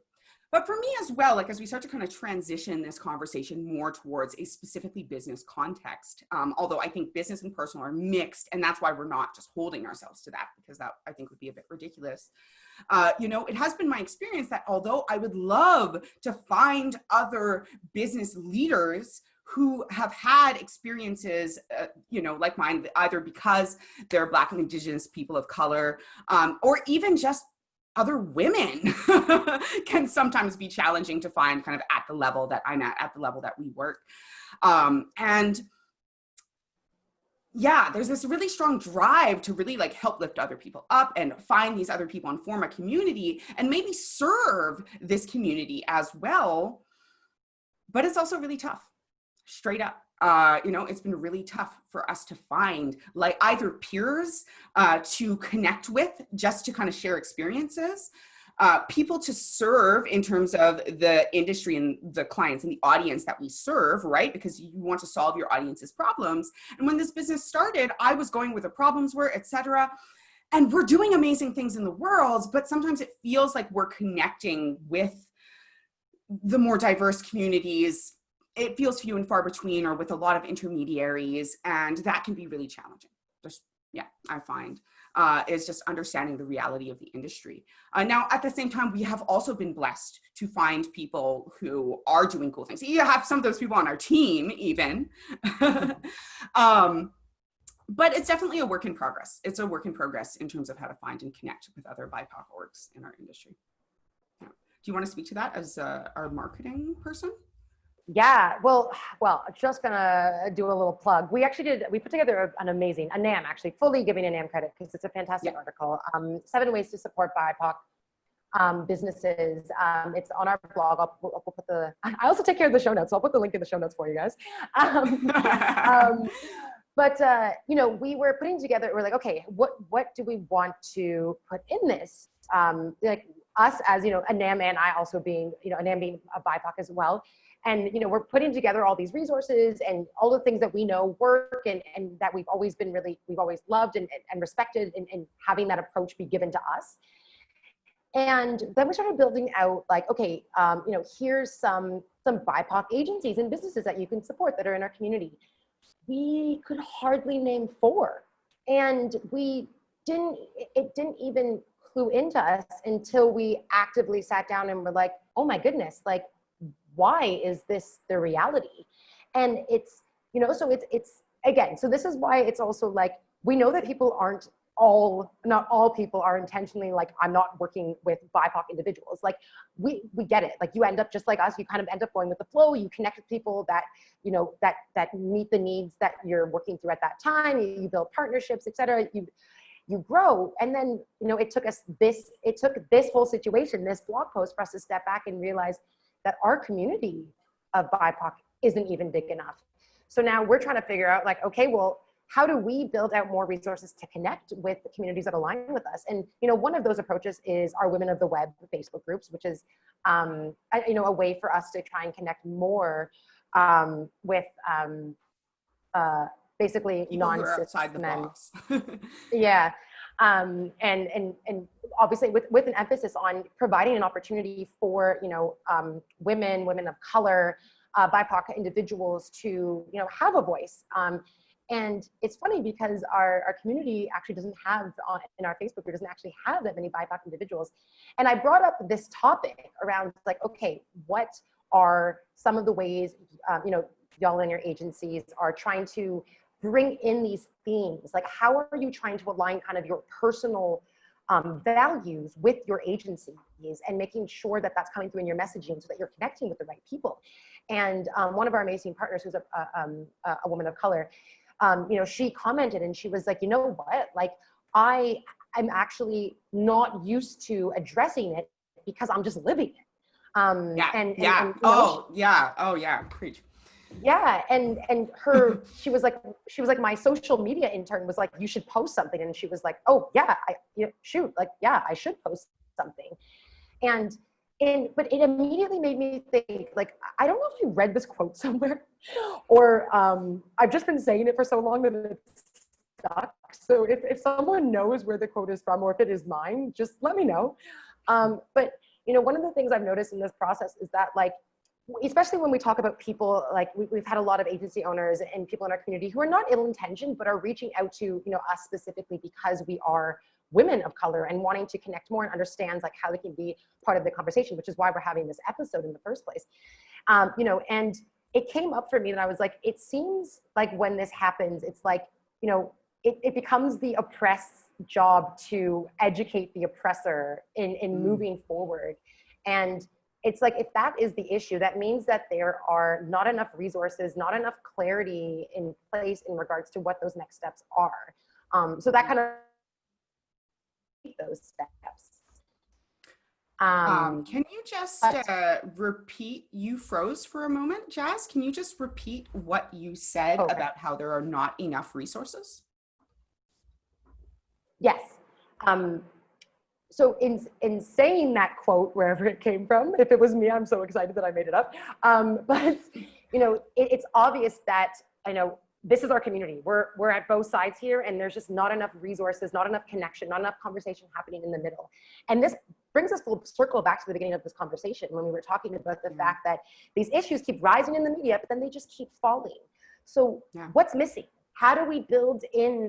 But for me as well, like as we start to kind of transition this conversation more towards a specifically business context, although I think business and personal are mixed, and that's why we're not just holding ourselves to that, because that I think would be a bit ridiculous. It has been my experience that although I would love to find other business leaders who have had experiences, like mine, either because they're Black and Indigenous people of color, or even just other women, can sometimes be challenging to find kind of at the level that I'm at the level that we work. And yeah, there's this really strong drive to really like help lift other people up and find these other people and form a community and maybe serve this community as well. But it's also really tough, straight up. It's been really tough for us to find like either peers to connect with, just to kind of share experiences, people to serve in terms of the industry and the clients and the audience that we serve, right? Because you want to solve your audience's problems. And when this business started, I was going where the problems were, etc. And we're doing amazing things in the world, but sometimes it feels like we're connecting with the more diverse communities. It feels few and far between, or with a lot of intermediaries, and that can be really challenging. I find is just understanding the reality of the industry. Now, at the same time, we have also been blessed to find people who are doing cool things. You have some of those people on our team, even. But it's definitely a work in progress. It's a work in progress in terms of how to find and connect with other BIPOC orgs in our industry. Yeah. Do you want to speak to that as our marketing person? Yeah, well, just gonna do a little plug. We put together an amazing, Anam, actually, fully giving Anam credit because it's a fantastic article. 7 ways to support BIPOC businesses. It's on our blog. I'll put I also take care of the show notes, so I'll put the link in the show notes for you guys. But we were putting together, we're like, okay, what do we want to put in this? Like us as, Anam, and I also being, Anam being a BIPOC as well. And, we're putting together all these resources and all the things that we know work and that we've always loved and respected, and having that approach be given to us. And then we started building out like, okay, here's some BIPOC agencies and businesses that you can support that are in our community. We could hardly name 4. And it didn't even clue into us until we actively sat down and were like, oh my goodness, why is this the reality? And it's, so it's again, so this is why it's also like, we know that people aren't not all people are intentionally like, I'm not working with BIPOC individuals. Like we get it. Like you end up just like us, you kind of end up going with the flow. You connect with people that, you know, that meet the needs that you're working through at that time. You build partnerships, et cetera. You grow. And then, you know, it took this whole situation, this blog post, for us to step back and realize that our community of BIPOC isn't even big enough. So now we're trying to figure out like, okay, well, how do we build out more resources to connect with the communities that align with us? And, you know, one of those approaches is our Women of the Web Facebook groups, which is, you know, a way for us to try and connect more with basically non-cis men. Yeah. And obviously with an emphasis on providing an opportunity for, you know, women of color, BIPOC individuals to, you know, have a voice. And it's funny because our community actually doesn't have, in our Facebook group, doesn't actually have that many BIPOC individuals. And I brought up this topic around like, okay, what are some of the ways, you know, y'all and your agencies are trying to bring in these themes? Like, how are you trying to align kind of your personal values with your agencies and making sure that that's coming through in your messaging so that you're connecting with the right people? And one of our amazing partners, who's a woman of color, you know, she commented and she was like, you know what, like I'm actually not used to addressing it because I'm just living it. And, you know, oh yeah, preach. Yeah, and she was like my social media intern was like, you should post something, and she was like, oh yeah, shoot, like yeah, I should post something, but it immediately made me think, like, I don't know if I read this quote somewhere, or I've just been saying it for so long that it's stuck. So if someone knows where the quote is from, or if it is mine, just let me know. But you know, one of the things I've noticed in this process is that, like, especially when we talk about people, like we've had a lot of agency owners and people in our community who are not ill-intentioned, but are reaching out to, you know, us specifically because we are women of color and wanting to connect more and understand like how they can be part of the conversation, which is why we're having this episode in the first place. You know, and it came up for me that I was like, it seems like when this happens, it's like, you know, it becomes the oppressed job to educate the oppressor in moving forward. And it's like, if that is the issue, that means that there are not enough resources, not enough clarity in place in regards to what those next steps are. So that kind of those steps. Can you just repeat, you froze for a moment, Jazz. Can you just repeat what you said about how there are not enough resources? Yes. So in saying that quote, wherever it came from, if it was me, I'm so excited that I made it up. But you know, it's obvious that, you know, this is our community. We're at both sides here, and there's just not enough resources, not enough connection, not enough conversation happening in the middle. And this brings us full circle back to the beginning of this conversation when we were talking about the fact that these issues keep rising in the media, but then they just keep falling. So what's missing? How do we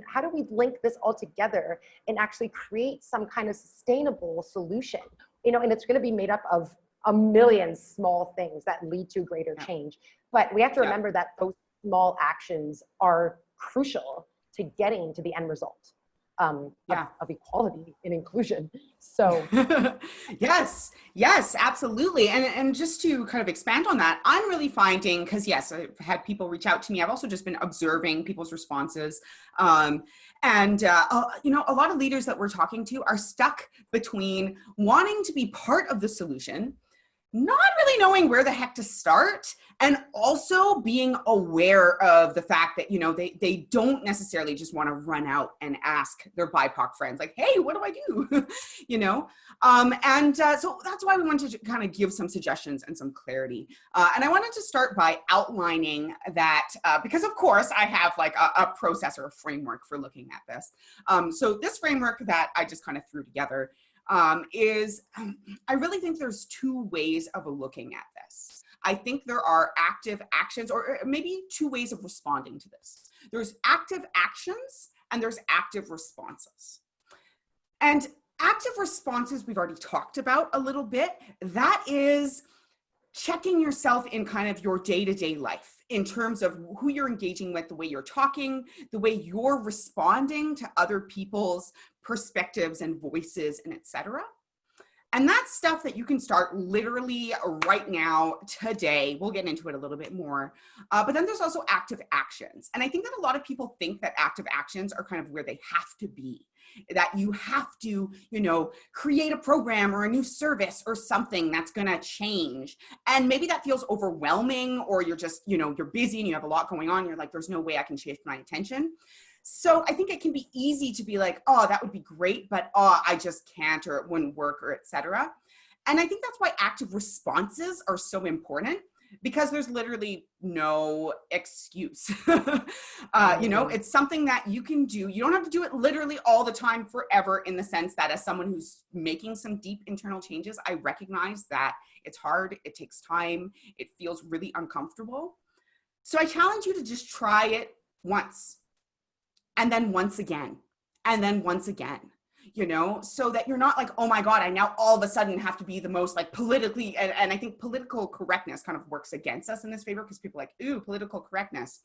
how do we link this all together and actually create some kind of sustainable solution? You know, and it's going to be made up of a million small things that lead to greater change. But we have to remember that those small actions are crucial to getting to the end result of equality and inclusion. So yes, absolutely. And just to kind of expand on that, I'm really finding, because yes, I've had people reach out to me. I've also just been observing people's responses. You know, a lot of leaders that we're talking to are stuck between wanting to be part of the solution, not really knowing where the heck to start, and also being aware of the fact that, you know, they don't necessarily just want to run out and ask their BIPOC friends, like, hey, what do I do? You know? So that's why we wanted to kind of give some suggestions and some clarity. And I wanted to start by outlining that, because of course I have like a process or a framework for looking at this. So this framework that I just kind of threw together I really think there's two ways of looking at this. I think there are active actions, or maybe two ways of responding to this. There's active actions and there's active responses. And active responses, we've already talked about a little bit. That is checking yourself in kind of your day-to-day life in terms of who you're engaging with, the way you're talking, the way you're responding to other people's perspectives and voices, and etc. And that's stuff that you can start literally right now, today. We'll get into it a little bit more. But then there's also active actions. And I think that a lot of people think that active actions are kind of where they have to be, that you have to, create a program or a new service or something that's going to change. And maybe that feels overwhelming, or you're just, you're busy and you have a lot going on. You're like, there's no way I can shift my attention. So I think it can be easy to be like, oh, that would be great, but I just can't, or it wouldn't work, or etc. And I think that's why active responses are so important, because there's literally no excuse. It's something that you can do. You don't have to do it literally all the time forever, in the sense that as someone who's making some deep internal changes, I recognize that it's hard, it takes time, it feels really uncomfortable. So I challenge you to just try it once. And then once again, and then once again, so that you're not like, oh my God, I now all of a sudden have to be the most like politically, and I think political correctness kind of works against us in this favor, because people are like, ooh, political correctness.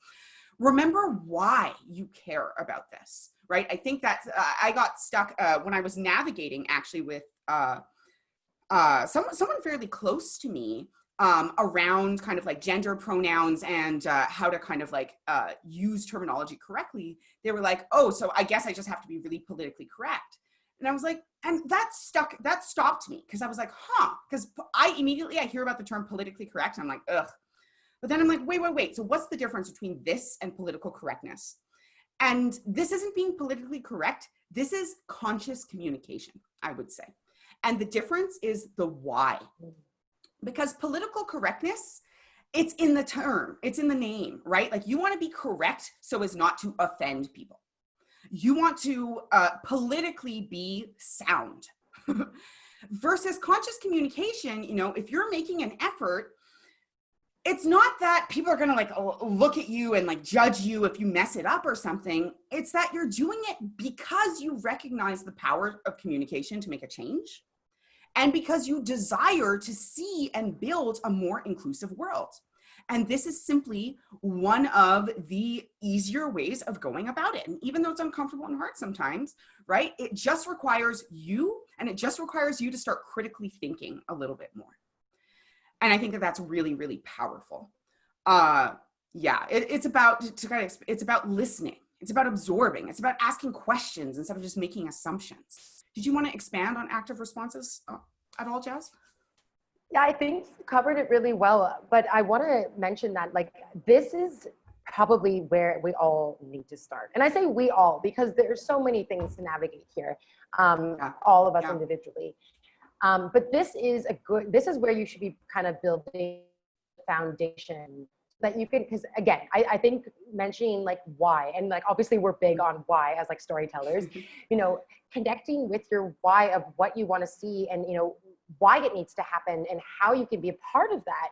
Remember why you care about this, right? I think that I got stuck when I was navigating actually with someone fairly close to me, around kind of like gender pronouns and how to kind of like use terminology correctly. They were like, oh, so I guess I just have to be really politically correct. And I was like, and that stopped me, because I was like, because I hear about the term politically correct, and I'm like, ugh. But then I'm like, wait. So what's the difference between this and political correctness? And this isn't being politically correct. This is conscious communication, I would say. And the difference is the why. Because political correctness, it's in the term, it's in the name, right? Like, you want to be correct so as not to offend people. You want to politically be sound. Versus conscious communication, if you're making an effort, it's not that people are going to like look at you and like judge you if you mess it up or something. It's that you're doing it because you recognize the power of communication to make a change, and because you desire to see and build a more inclusive world. And this is simply one of the easier ways of going about it. And even though it's uncomfortable and hard sometimes, right, it just requires you, and it just requires you to start critically thinking a little bit more. And I think that that's really, really powerful. It's about listening. It's about absorbing. It's about asking questions instead of just making assumptions. Did you want to expand on active responses at all, Jazz? Yeah, I think you covered it really well, but I want to mention that like this is probably where we all need to start. And I say we all because there's so many things to navigate here, all of us individually. But this is where you should be kind of building foundation that you can, because again, I think mentioning like why, and like obviously we're big on why as like storytellers, connecting with your why of what you want to see, and why it needs to happen and how you can be a part of that.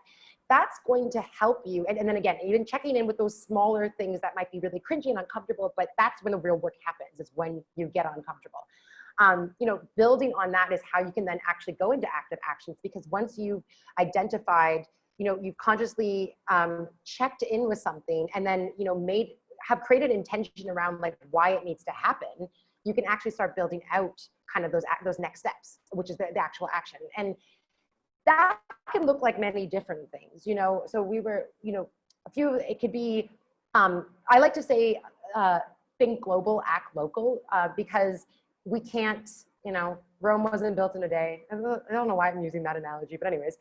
That's going to help you. And then again, even checking in with those smaller things that might be really cringy and uncomfortable, but that's when the real work happens, is when you get uncomfortable. Building on that is how you can then actually go into active actions, because once you've identified, you've consciously checked in with something, and then, have created intention around like why it needs to happen, you can actually start building out kind of those next steps, which is the actual action. And that can look like many different things, so we were, it could be, I like to say, think global, act local, because we can't, Rome wasn't built in a day. I don't know why I'm using that analogy, but anyways.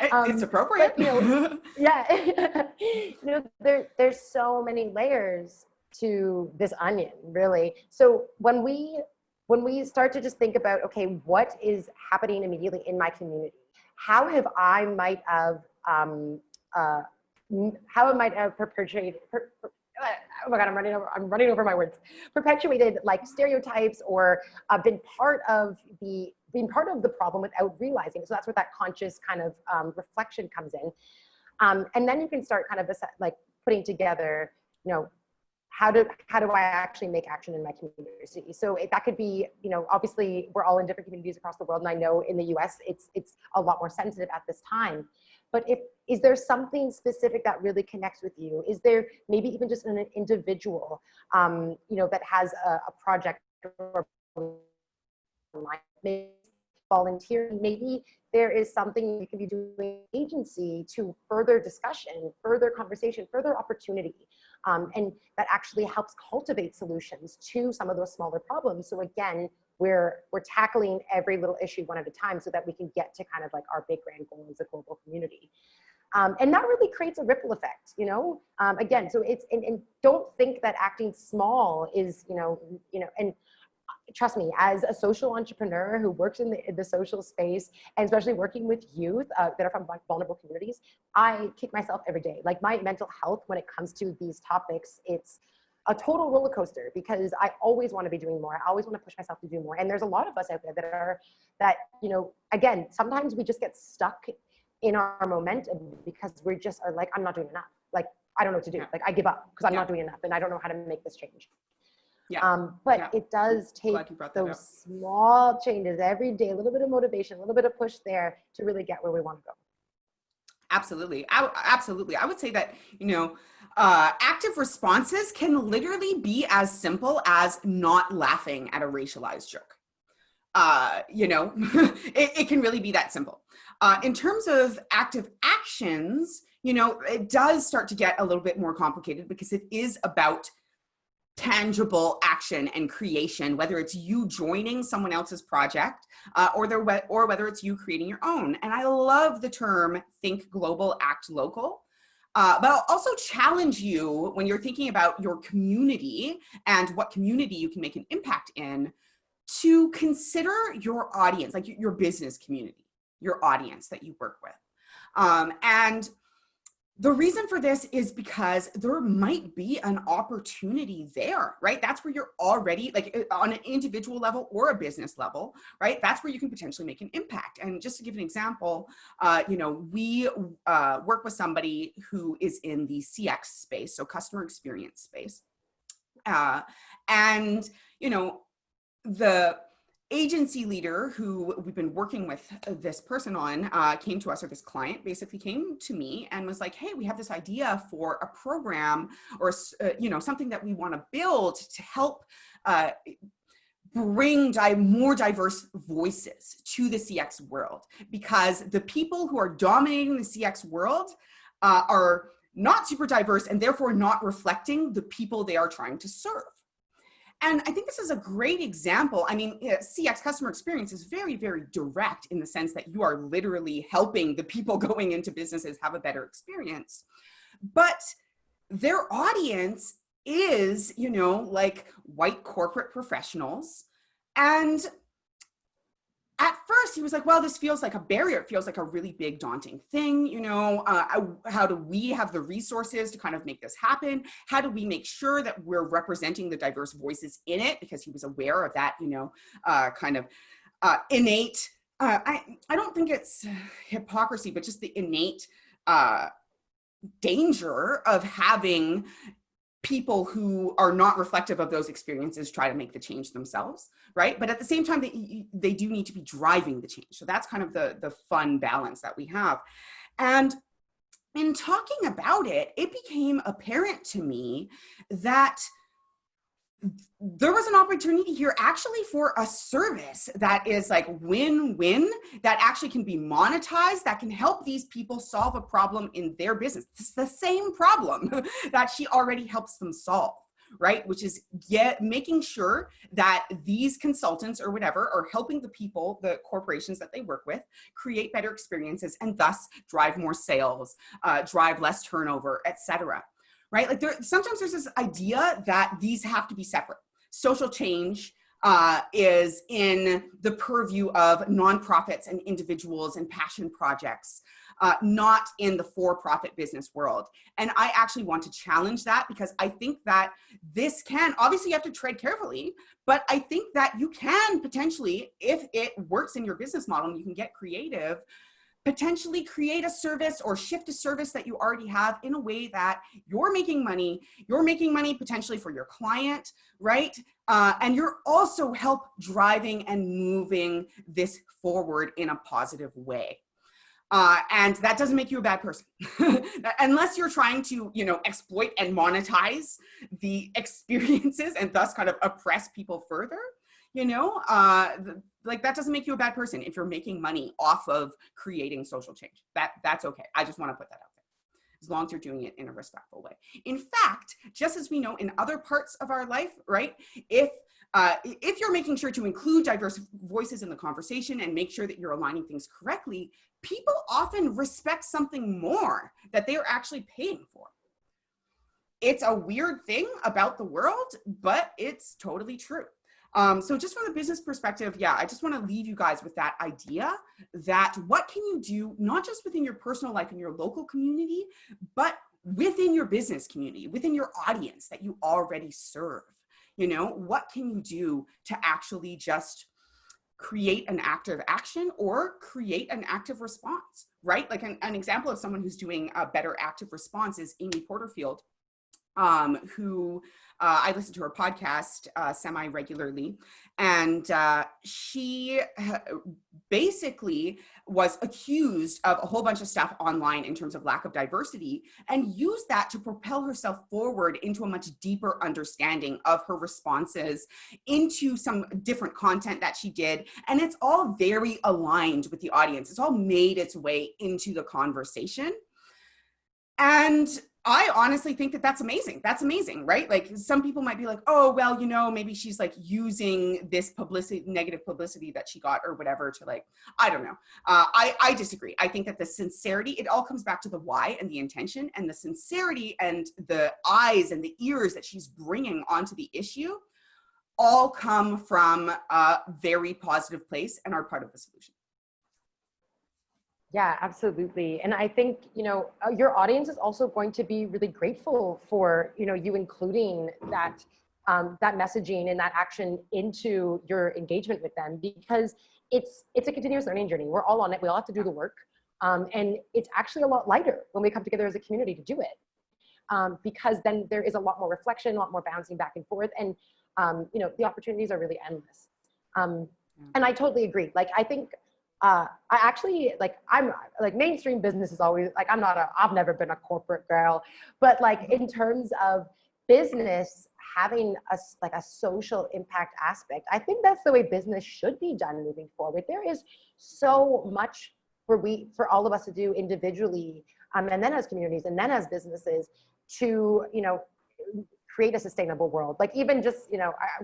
It's appropriate. But, there's so many layers to this onion, really. So when we start to just think about, okay, what is happening immediately in my community? How I might have perpetuated, oh my God, I'm running over my words. Perpetuated like stereotypes, or been part of the problem without realizing it. So that's where that conscious kind of reflection comes in. And then you can start kind of like putting together, how do I actually make action in my community? So that could be, you know, obviously we're all in different communities across the world, and I know in the US it's a lot more sensitive at this time. But is there something specific that really connects with you? Is there maybe even just an individual, you know, that has a project or volunteering? Maybe there is something you can be doing agency to further discussion, further conversation, further opportunity. And that actually helps cultivate solutions to some of those smaller problems. So again, we're tackling every little issue one at a time so that we can get to kind of like our big grand goal as a global community. And that really creates a ripple effect, you know, again, so it's, and don't think that acting small is, you know, and trust me, as a social entrepreneur who works in the social space, and especially working with youth that are from vulnerable communities, I kick myself every day. Like my mental health when it comes to these topics, it's a total roller coaster because I always want to be doing more. I always want to push myself to do more. And there's a lot of us out there that, you know, again, sometimes we just get stuck in our momentum because we just are like, I'm not doing enough. Like, I don't know what to do. Like I give up because I'm not doing enough and I don't know how to make this change. But it does take those small changes every day, a little bit of motivation, a little bit of push there to really get where we want to go. Absolutely. Absolutely. I would say that, you know, active responses can literally be as simple as not laughing at a racialized joke. You know, it can really be that simple. In terms of active actions, you know, it does start to get a little bit more complicated because it is about tangible action and creation, whether it's you joining someone else's project or whether it's you creating your own. And I love the term think global, act local. But I'll also challenge you when you're thinking about your community and what community you can make an impact in, to consider your audience, like your business community, your audience that you work with. And the reason for this is because there might be an opportunity there, right? That's where you're already, like on an individual level or a business level, right? That's where you can potentially make an impact. And just to give an example, you know, we work with somebody who is in the CX space, so customer experience space. And, you know, the agency leader who we've been working with this person on came to us, or this client basically came to me and was like, hey, we have this idea for a program or, you know, something that we want to build to help bring more diverse voices to the CX world, because the people who are dominating the CX world are not super diverse and therefore not reflecting the people they are trying to serve. And I think this is a great example. I mean, CX, customer experience, is very, very direct in the sense that you are literally helping the people going into businesses have a better experience. But their audience is, you know, like white corporate professionals. And at first he was like, well, this feels like a barrier. It feels like a really big, daunting thing. You know, how do we have the resources to kind of make this happen? How do we make sure that we're representing the diverse voices in it? Because he was aware of that, you know, kind of innate, I don't think it's hypocrisy, but just the innate danger of having people who are not reflective of those experiences try to make the change themselves, right? But at the same time, they do need to be driving the change. So that's kind of the fun balance that we have. And in talking about it, it became apparent to me that there was an opportunity here actually for a service that is like win-win, that actually can be monetized, that can help these people solve a problem in their business. It's the same problem that she already helps them solve, right? Which is making sure that these consultants or whatever are helping the people, the corporations that they work with, create better experiences and thus drive more sales, drive less turnover, etc. Right? Like sometimes there's this idea that these have to be separate. Social change is in the purview of nonprofits and individuals and passion projects, not in the for-profit business world. And I actually want to challenge that, because I think that this can, obviously you have to tread carefully, but I think that you can potentially, if it works in your business model and you can get creative, potentially create a service or shift a service that you already have in a way that you're making money potentially for your client, right? And you're also help driving and moving this forward in a positive way. And that doesn't make you a bad person unless you're trying to, exploit and monetize the experiences and thus kind of oppress people further. Like that doesn't make you a bad person if you're making money off of creating social change. That's okay. I just want to put that out there, as long as you're doing it in a respectful way. In fact, just as we know in other parts of our life, right? If you're making sure to include diverse voices in the conversation and make sure that you're aligning things correctly, people often respect something more that they're actually paying for. It's a weird thing about the world, but it's totally true. So just from the business perspective, yeah, I just want to leave you guys with that idea that what can you do, not just within your personal life and your local community, but within your business community, within your audience that you already serve. What can you do to actually just create an active action or create an active response, right? Like an example of someone who's doing a better active response is Amy Porterfield, who I listen to her podcast semi-regularly, and she basically was accused of a whole bunch of stuff online in terms of lack of diversity, and used that to propel herself forward into a much deeper understanding of her responses, into some different content that she did, and it's all very aligned with the audience. It's all made its way into the conversation. And I honestly think that that's amazing. That's amazing, right? Like some people might be like, oh, well, maybe she's like using this negative publicity that she got or whatever to like, I don't know. I disagree. I think that the sincerity, it all comes back to the why and the intention, and the sincerity and the eyes and the ears that she's bringing onto the issue all come from a very positive place and are part of the solution. Yeah, absolutely. And I think, your audience is also going to be really grateful for, you including that messaging and that action into your engagement with them, because it's a continuous learning journey. We're all on it. We all have to do the work. And it's actually a lot lighter when we come together as a community to do it. Because then there is a lot more reflection, a lot more bouncing back and forth. And, the opportunities are really endless. And I totally agree. Like, I think, I actually I'm like mainstream business is always like, I've never been a corporate girl, but like in terms of business having a social impact aspect, I think that's the way business should be done moving forward. There is so much for all of us to do individually, and then as communities and then as businesses to, create a sustainable world. Like even just,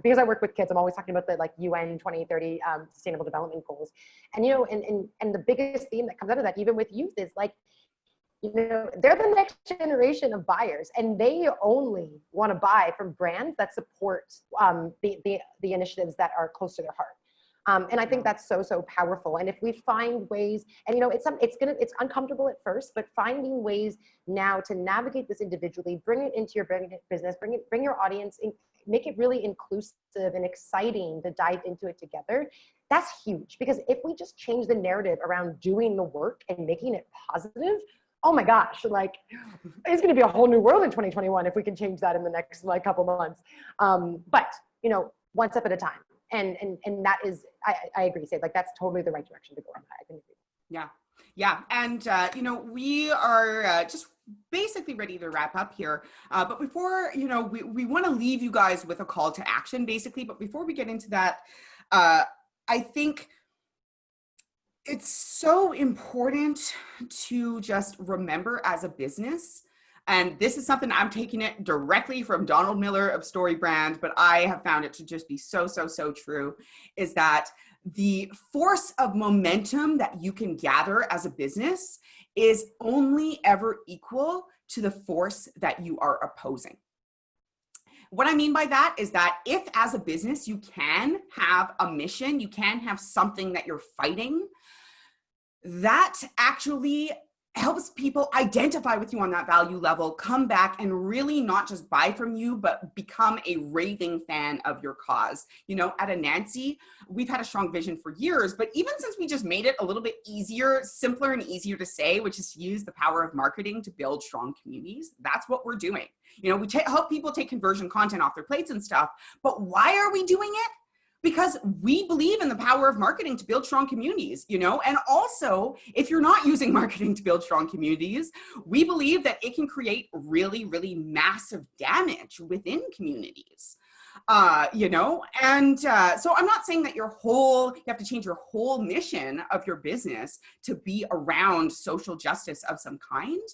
because I work with kids, I'm always talking about the like UN 2030 Sustainable Development Goals. And, and the biggest theme that comes out of that, even with youth, is like, they're the next generation of buyers, and they only want to buy from brands that support the initiatives that are close to their heart. And I think that's so powerful. And if we find ways, and it's uncomfortable at first, but finding ways now to navigate this individually, bring it into your business, bring your audience in, make it really inclusive and exciting to dive into it together. That's huge, because if we just change the narrative around doing the work and making it positive, oh my gosh, like it's going to be a whole new world in 2021 if we can change that in the next couple months. But one step at a time. And that is, I agree, Sid, like that's totally the right direction to go on that. I can agree. Yeah. Yeah. And, we are just basically ready to wrap up here. But before, we want to leave you guys with a call to action, basically. But before we get into that, I think it's so important to just remember as a business, and this is something I'm taking it directly from Donald Miller of Story Brand, but I have found it to just be so true, is that the force of momentum that you can gather as a business is only ever equal to the force that you are opposing. What I mean by that is that if as a business you can have a mission, you can have something that you're fighting, that actually helps people identify with you on that value level, come back and really not just buy from you, but become a raving fan of your cause. You know, at Anansi, we've had a strong vision for years, but even since we just made it a little bit easier, simpler and easier to say, which is to use the power of marketing to build strong communities, that's what we're doing. You know, we help people take conversion content off their plates and stuff, but why are we doing it? Because we believe in the power of marketing to build strong communities, you know, and also if you're not using marketing to build strong communities, we believe that it can create really, really massive damage within communities, you know, and so I'm not saying that you have to change your whole mission of your business to be around social justice of some kind.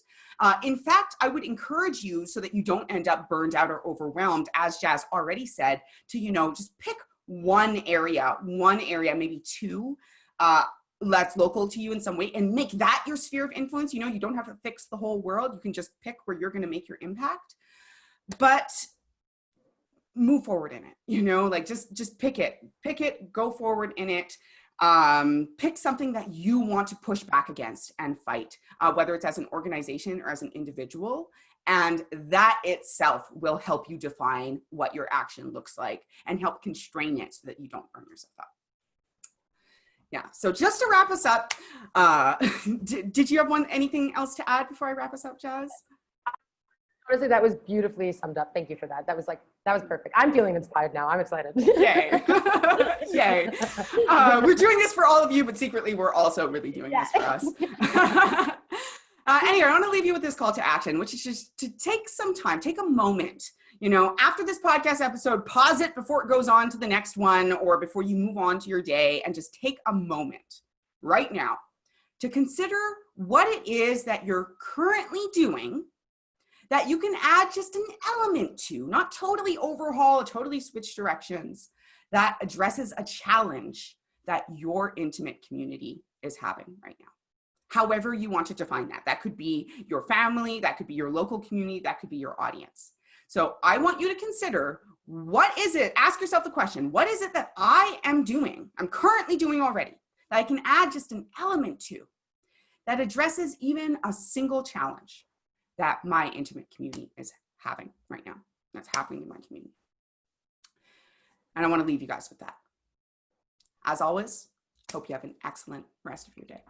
In fact, I would encourage you, so that you don't end up burned out or overwhelmed, as Jazz already said, to, you know, just pick one area, maybe two, that's local to you in some way, and make that your sphere of influence. You know, you don't have to fix the whole world. You can just pick where you're going to make your impact, but move forward in it, you know, like just pick it, go forward in it. Pick something that you want to push back against and fight, whether it's as an organization or as an individual. And that itself will help you define what your action looks like and help constrain it so that you don't burn yourself up. Yeah, so just to wrap us up, did you have anything else to add before I wrap us up, Jazz? Honestly, that was beautifully summed up. Thank you for that. That was perfect. I'm feeling inspired now. I'm excited. Yay. Yay. We're doing this for all of you, but secretly we're also really doing this for us. Anyway, I want to leave you with this call to action, which is just to take some time, take a moment, you know, after this podcast episode, pause it before it goes on to the next one or before you move on to your day, and just take a moment right now to consider what it is that you're currently doing that you can add just an element to, not totally overhaul, totally switch directions, that addresses a challenge that your intimate community is having right now. However you want to define that. That could be your family, that could be your local community, that could be your audience. So I want you to consider, what is it, ask yourself the question, what is it that I am doing, I'm currently doing already, that I can add just an element to, that addresses even a single challenge that my intimate community is having right now, that's happening in my community. And I want to leave you guys with that. As always, hope you have an excellent rest of your day.